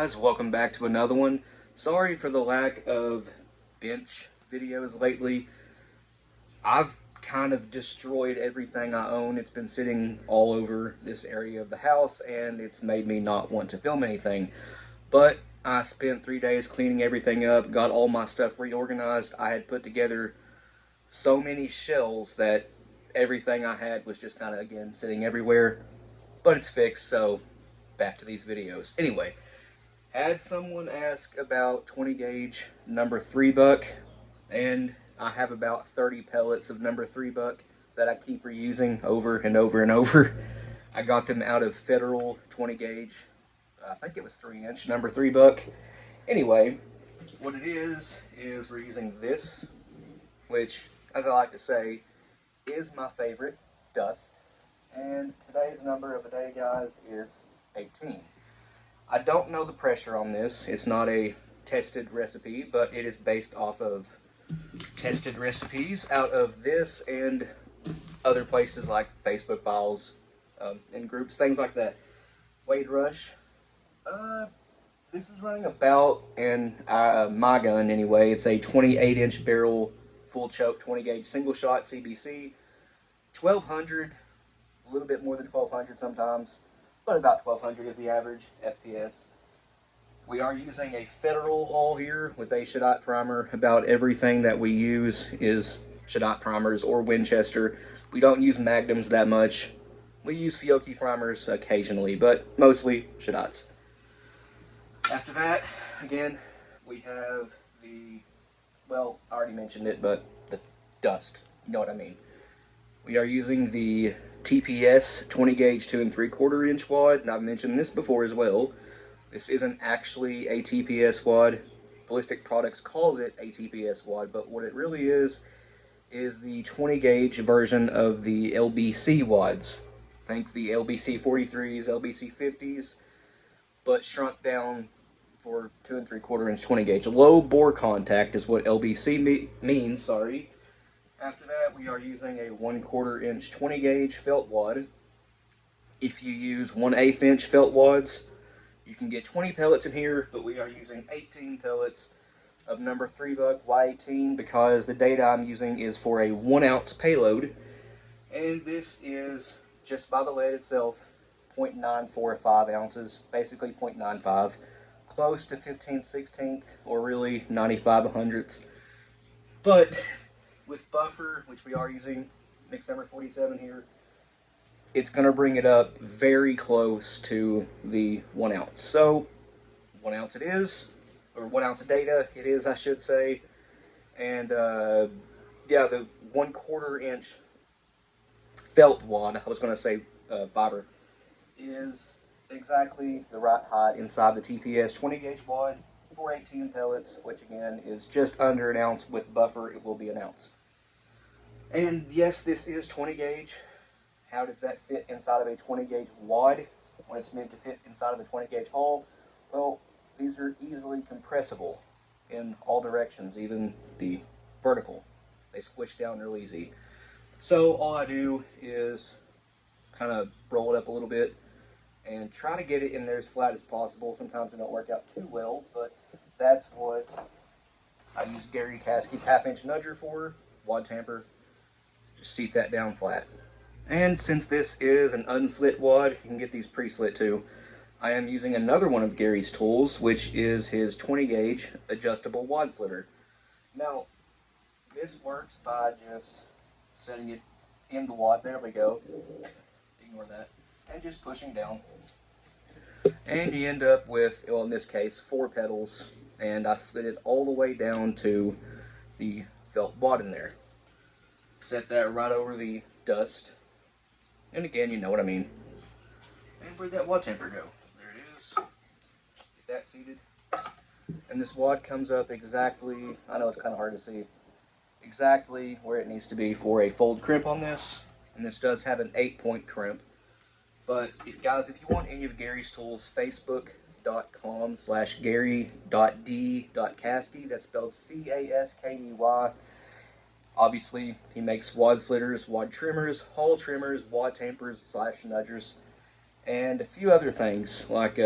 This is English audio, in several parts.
guys, welcome back to another one. Sorry for the lack of bench videos lately. I've kind of destroyed everything I own. It's been sitting all over this area of the house and it's made me not want to film anything. But I spent 3 days cleaning everything up, got all my stuff reorganized. I had put together so many shelves that everything I had was just kind of, again, sitting everywhere. But it's fixed, so back to these videos. Anyway, had someone ask about 20 gauge number 3 buck, and I have about 30 pellets of number 3 buck that I keep reusing over and over and over. I got them out of Federal 20 gauge, I think it was 3-inch number 3 buck. Anyway, what it is we're using this, which, as I like to say, is my favorite, dust. And today's number of the day, guys, is 18. I don't know the pressure on this. It's not a tested recipe, but it is based off of tested recipes out of this and other places like Facebook files and groups, things like that. Weight Rush. This is running about, and my gun anyway, it's a 28-inch barrel, full choke, 20 gauge single shot CBC. 1200, a little bit more than 1200 sometimes, but about 1200 is the average FPS. We are using a Federal hull here with a Shadot primer. About everything that we use is Shadot primers or Winchester. We don't use Magnums that much. We use Fiocchi primers occasionally, but mostly Shadots. After that, again, we have the, well, I already mentioned it, but the dust, you know what I mean. We are using the TPS 20 gauge 2 3/4 inch wad, and I've mentioned this before as well. This isn't actually a TPS wad. Ballistic Products calls it a TPS wad, but what it really is the 20 gauge version of the LBC wads. Think the LBC 43s, LBC 50s, but shrunk down for 2 3/4 inch 20 gauge. Low bore contact is what LBC means, sorry. After that, we are using a 1/4 inch 20 gauge felt wad. If you use 1/8 inch felt wads, you can get 20 pellets in here, but we are using 18 pellets of number 3 buck Y18 because the data I'm using is for a 1 ounce payload, and this is, just by the lead itself, 0.945 ounces, basically 0.95, close to 15/16 or really 95/100. But with buffer, which we are using, mix number 47 here, it's going to bring it up very close to the 1 ounce. So 1 ounce it is, or 1 ounce of data it is, I should say. And yeah, the 1/4 inch felt wad, I was going to say fiber, is exactly the right height inside the TPS 20 gauge wad for 18 pellets, which again is just under 1 ounce. With buffer it will be 1 ounce. And yes, this is 20 gauge. How does that fit inside of a 20 gauge wad when it's meant to fit inside of a 20 gauge hull? Well, these are easily compressible in all directions, even the vertical. They squish down real easy. So all I do is kind of roll it up a little bit and try to get it in there as flat as possible. Sometimes it don't work out too well, but that's what I use Gary Caskey's 1/2 inch nudger for, wad tamper. Just seat that down flat. And since this is an unslit wad, you can get these pre-slit too. I am using another one of Gary's tools, which is his 20 gauge adjustable wad slitter. Now, this works by just setting it in the wad. There we go. Ignore that. And just pushing down. And you end up with, well, in this case, 4 pedals. And I slid it all the way down to the felt wad in there. Set that right over the dust. And again, you know what I mean. And where'd that wad tamper go? There it is. Get that seated. And this wad comes up exactly, I know it's kind of hard to see, exactly where it needs to be for a fold crimp on this. And this does have an 8-point crimp. But guys, if you want any of Gary's tools, facebook.com/gary.d.caskey, that's spelled C-A-S-K-E-Y. Obviously, he makes wad slitters, wad trimmers, hull trimmers, wad tampers / nudgers, and a few other things like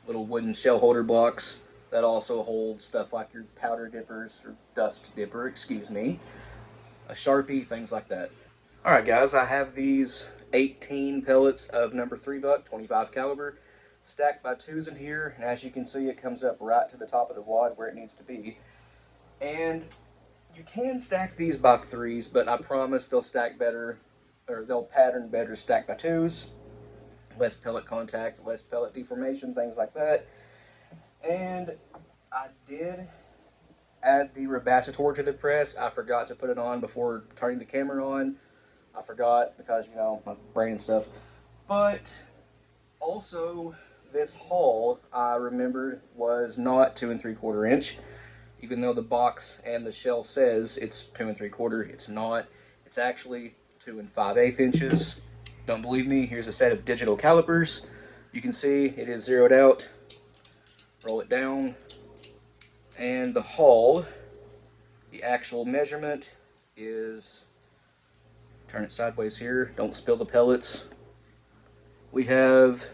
little wooden shell holder blocks that also hold stuff like your powder dippers, or dust dipper, excuse me, a Sharpie, things like that. Alright guys, I have these 18 pellets of number 3 buck, 25 caliber, stacked by twos in here, and as you can see it comes up right to the top of the wad where it needs to be. And you can stack these by threes, but I promise they'll stack better, or they'll pattern better stacked by twos. Less pellet contact, less pellet deformation, things like that. And I did add the Rebacitor to the press. I forgot to put it on before turning the camera on. I forgot because, you know, my brain and stuff. But also, this hull, I remembered, was not 2 3/4 inch. Even though the box and the shell says it's 2 3/4, it's not. It's actually 2 5/8 inches. Don't believe me? Here's a set of digital calipers. You can see it is zeroed out. Roll it down. And the hull, the actual measurement is, turn it sideways here, don't spill the pellets. We have,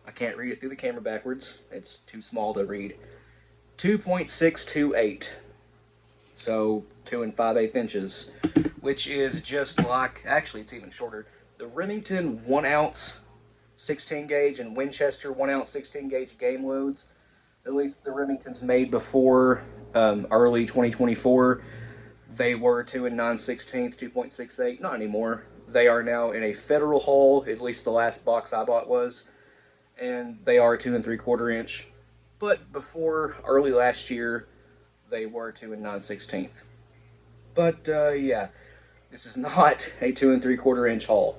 I can't read it through the camera backwards, it's too small to read, 2.628. So 2 5/8 inches, which is just like, actually it's even shorter. The Remington 1 ounce 16 gauge and Winchester 1 ounce 16 gauge game loads, at least the Remingtons made before early 2024, they were 2 9/16, 2.68, not anymore. They are now in a federal hull, at least the last box I bought was, and they are 2 3/4 inch. But before early last year, they were 2 9/16. But yeah, this is not a 2 3/4 inch hull.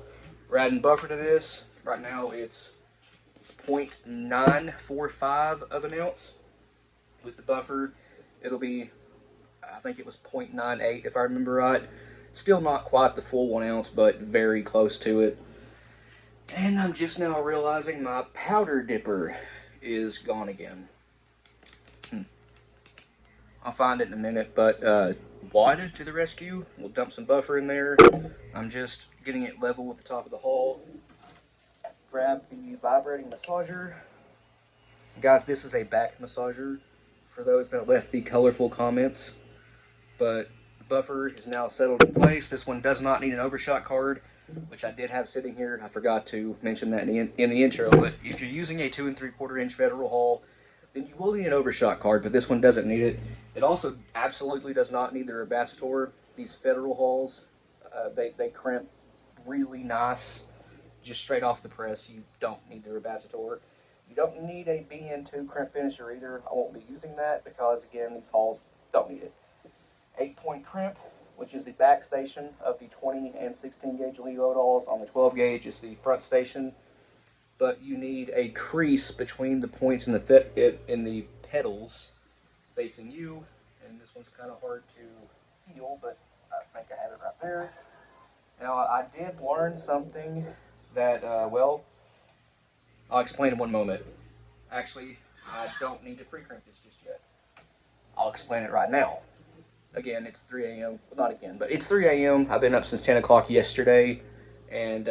We're adding buffer to this. Right now it's 0.945 of an ounce. With the buffer, it'll be, I think it was 0.98 if I remember right. Still not quite the full 1 ounce, but very close to it. And I'm just now realizing my powder dipper is gone again. I'll find it in a minute, but wad to the rescue. We'll dump some buffer in there. I'm just getting it level with the top of the hull. Grab the vibrating massager. Guys, this is a back massager for those that left the colorful comments. But the buffer is now settled in place. This one does not need an overshot card, which I did have sitting here. I forgot to mention that in the intro. But if you're using a 2 3/4 inch federal hull, then you will need an overshot card, but this one doesn't need it. It also absolutely does not need the Rebacitor. These federal hulls, they crimp really nice. Just straight off the press, you don't need the Rebacitor. You don't need a BN2 crimp finisher either. I won't be using that because, again, these hulls don't need it. 8-point crimp, which is the back station of the 20 and 16 gauge lead load hulls. On the 12 gauge is the front station. But you need a crease between the points in the pedals facing you, and this one's kind of hard to feel, but I think I have it right there. Now, I did learn something that, well, I'll explain in one moment. Actually, I don't need to pre-crimp this just yet. I'll explain it right now. Again, it's 3 a.m. Well, not again, but it's 3 a.m. I've been up since 10 o'clock yesterday, and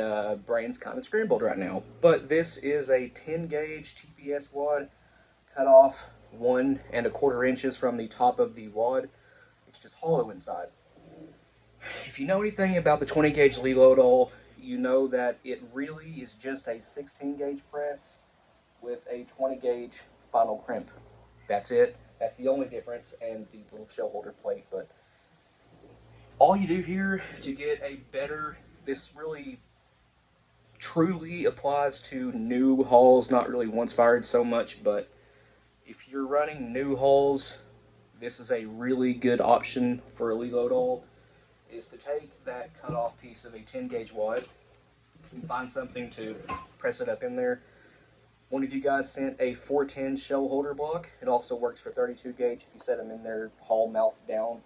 brain's kind of scrambled right now. But this is a 10 gauge TPS wad, cut off 1 1/4 inches from the top of the wad. It's just hollow inside. If you know anything about the 20 gauge lead load hull, you know that it really is just a 16 gauge press with a 20 gauge final crimp. That's it. That's the only difference, and the little shell holder plate. But all you do here to get a better, this really truly applies to new hulls, not really once fired so much, but if you're running new hulls, this is a really good option for a lead load hull, is to take that cut off piece of a 10 gauge wad and find something to press it up in there. One of you guys sent a 410 shell holder block. It also works for 32 gauge if you set them in their hull mouth down.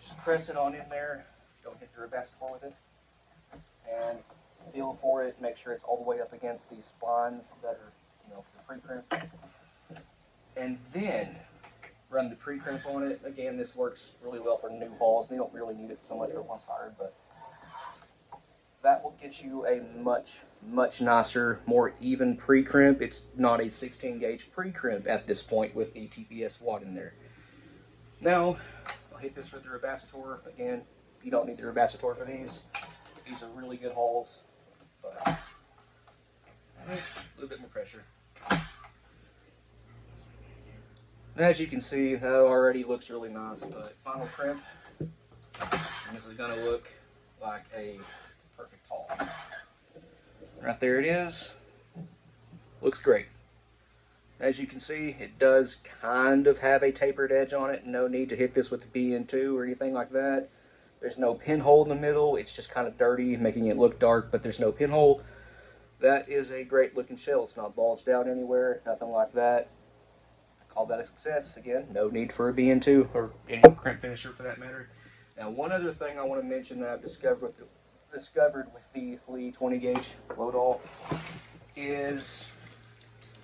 Just press it on in there. Don't hit the Rebacitor with it. And feel for it. Make sure it's all the way up against these splines that are, the pre-crimp. And then run the pre-crimp on it. Again, this works really well for new hulls. They don't really need it so much for once fired, but that will get you a much nicer, more even pre-crimp. It's not a 16 gauge pre-crimp at this point with the TPS wad in there. Now, I'll hit this with the Rebacitor. Again, you don't need the Rebacitor for these. These are really good hauls, but a little bit more pressure. And as you can see, that already looks really nice, but final crimp, this is going to look like a perfect haul. Right there it is. Looks great. As you can see, it does kind of have a tapered edge on it. No need to hit this with the BN2 or anything like that. There's no pinhole in the middle. It's just kind of dirty, making it look dark, but there's no pinhole. That is a great looking shell. It's not bulged out anywhere, nothing like that. I call that a success. Again, no need for a BN2 or any crimp finisher for that matter. Now, one other thing I want to mention that I've discovered with the Lee 20 gauge load all is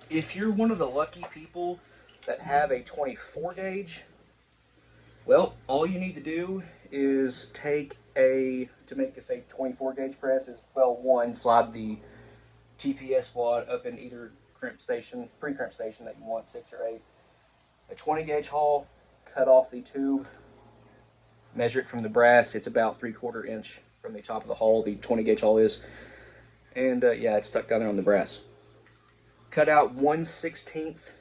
if you're one of the lucky people that have a 24 gauge, well, all you need to do is take to make this a 24 gauge press is, well, one, slide the TPS wad up in either crimp station, pre-crimp station that you want, 6 or 8. A 20 gauge haul, cut off the tube, measure it from the brass. It's about 3/4 inch from the top of the hull, the 20 gauge hull is. And yeah, it's stuck down there on the brass. Cut out 1/16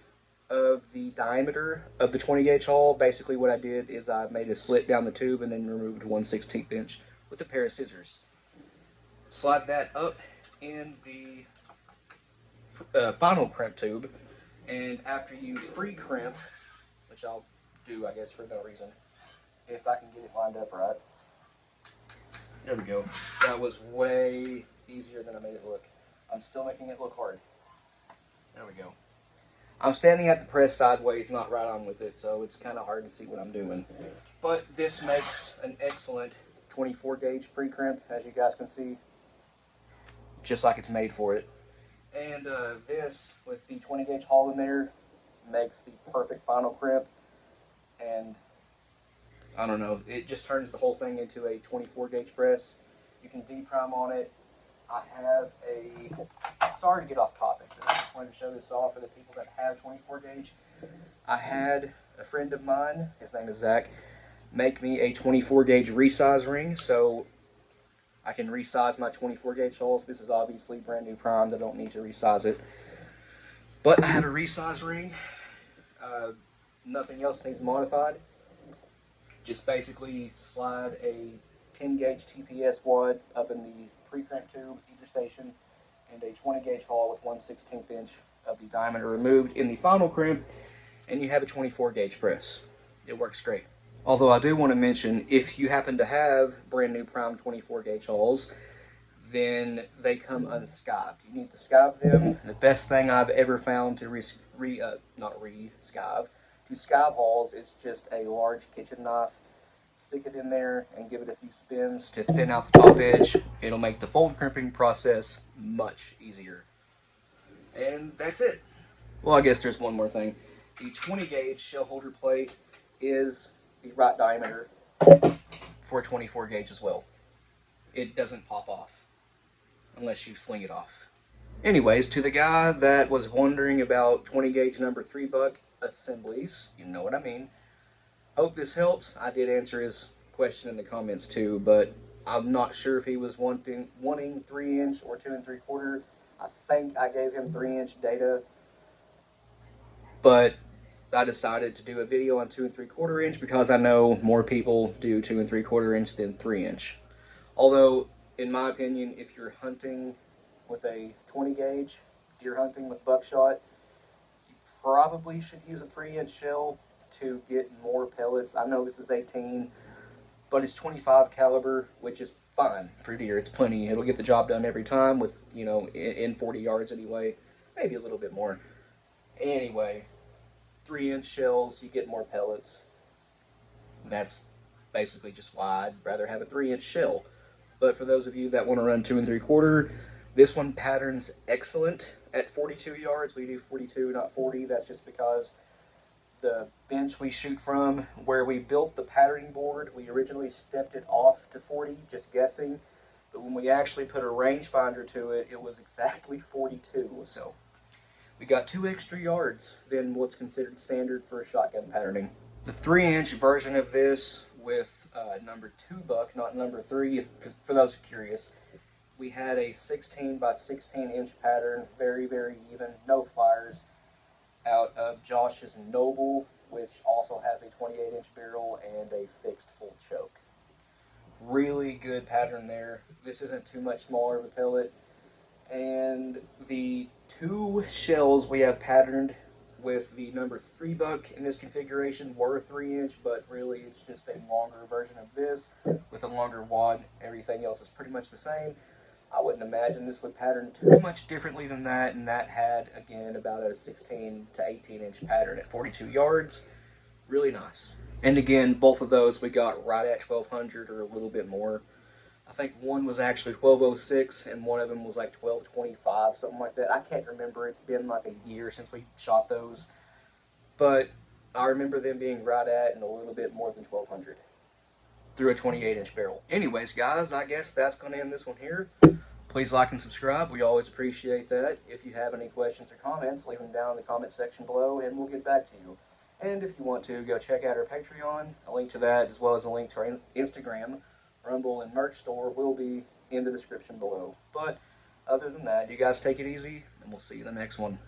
of the diameter of the 20 gauge hull. Basically what I did is I made a slit down the tube and then removed 1/16 inch with a pair of scissors. Slide that up in the final crimp tube, and after you pre-crimp, which I'll do I guess for no reason, if I can get it lined up right. There we go. That was way easier than I made it look. I'm still making it look hard. There we go. I'm standing at the press sideways, not right on with it, so it's kind of hard to see what I'm doing. But this makes an excellent 24 gauge pre-crimp, as you guys can see, just like it's made for it. And this, with the 20 gauge hull in there, makes the perfect final crimp. And I don't know, it just turns the whole thing into a 24 gauge press. You can D-prime on it. I have sorry to get off topic, but I just wanted to show this off for the people that have 24 gauge. I had a friend of mine, his name is Zach, make me a 24 gauge resize ring, so I can resize my 24 gauge holes. This is obviously brand new primed, I don't need to resize it. But I have a resize ring. Nothing else needs modified. Just basically slide a 10 gauge TPS wad up in the pre-crimp tube, either station, and a 20 gauge hull with 1/16 inch of the diameter removed in the final crimp, and you have a 24 gauge press. It works great. Although I do want to mention, if you happen to have brand new prime 24 gauge hulls, then they come unscived. You need to skive them. The best thing I've ever found to skive hulls is just a large kitchen knife. Stick it in there and give it a few spins to thin out the top edge. It'll make the fold crimping process much easier. And that's it. Well, I guess there's one more thing. The 20 gauge shell holder plate is the right diameter for a 24 gauge as well. It doesn't pop off unless you fling it off. Anyways, to the guy that was wondering about 20 gauge number 3 buck assemblies, you know what I mean. Hope this helps. I did answer his question in the comments too, but I'm not sure if he was wanting 3 inch or 2 3/4. I think I gave him 3 inch data, but I decided to do a video on 2 3/4 inch because I know more people do 2 3/4 inch than 3 inch. Although, in my opinion, if you're hunting with a 20 gauge, deer hunting with buckshot, you probably should use a 3 inch shell to get more pellets. I know this is 18, but it's 25 caliber, which is fine for deer. It's plenty. It'll get the job done every time with, you know, in 40 yards anyway. Maybe a little bit more. Anyway, 3 inch shells, you get more pellets. That's basically just why I'd rather have a 3 inch shell. But for those of you that want to run 2 3/4, this one patterns excellent at 42 yards. We do 42, not 40. That's just because the bench we shoot from, where we built the patterning board, we originally stepped it off to 40, just guessing, but when we actually put a rangefinder to it, it was exactly 42. So we got 2 extra yards than what's considered standard for a shotgun patterning. The 3-inch version of this with number 2 buck, not number 3, for those curious. We had a 16 by 16 inch pattern, very, very even, no flyers, out of Josh's Noble, which also has a 28-inch barrel and a fixed full choke. Really good pattern there. This isn't too much smaller of a pellet. And the 2 shells we have patterned with the number 3 buck in this configuration were 3-inch, but really it's just a longer version of this with a longer wad. Everything else is pretty much the same. I wouldn't imagine this would pattern too much differently than that, and that had, again, about a 16 to 18-inch pattern at 42 yards. Really nice. And again, both of those we got right at 1200 or a little bit more. I think one was actually 1206 and one of them was like 1225, something like that. I can't remember. It's been like a year since we shot those. But I remember them being right at and a little bit more than 1200 through a 28-inch barrel. Anyways, guys, I guess that's going to end this one here. Please like and subscribe. We always appreciate that. If you have any questions or comments, leave them down in the comment section below and we'll get back to you. And if you want to, go check out our Patreon. A link to that, as well as a link to our Instagram, Rumble, and merch store will be in the description below. But other than that, you guys take it easy, and we'll see you in the next one.